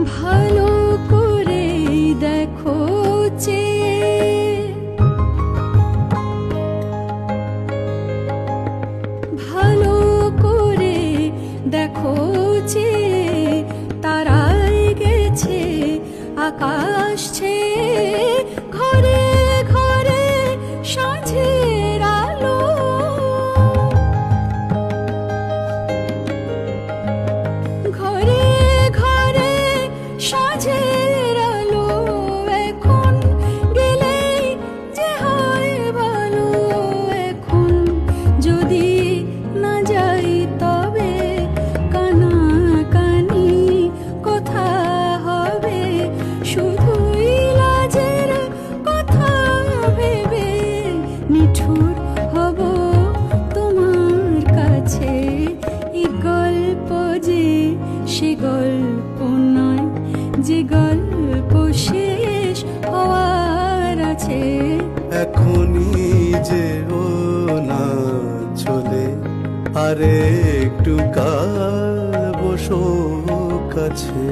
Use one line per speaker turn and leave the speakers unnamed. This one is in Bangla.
ভালো করে দেখো চেয়ে, ভালো করে দেখো চেয়ে, তারাই গেছে আকাশ ছেয়ে। ঘরে ঘরে সাঁঝের আলো, ঘরে ঘরে সাঁঝের আলো। এখন গেলেই যে হয় ভালো, এখন যদি না যাই তবে কানাকানি কথা হবে। শুধুই লাজের কথা ভেবে নিঠুর হব তোমার কাছে। এই গল্প যে সে গল্প নয়, যে গল্প শেষ হওয়ার আছে।
এখনই যে ও না চলে, আরে একটু কাল বসো কাছে।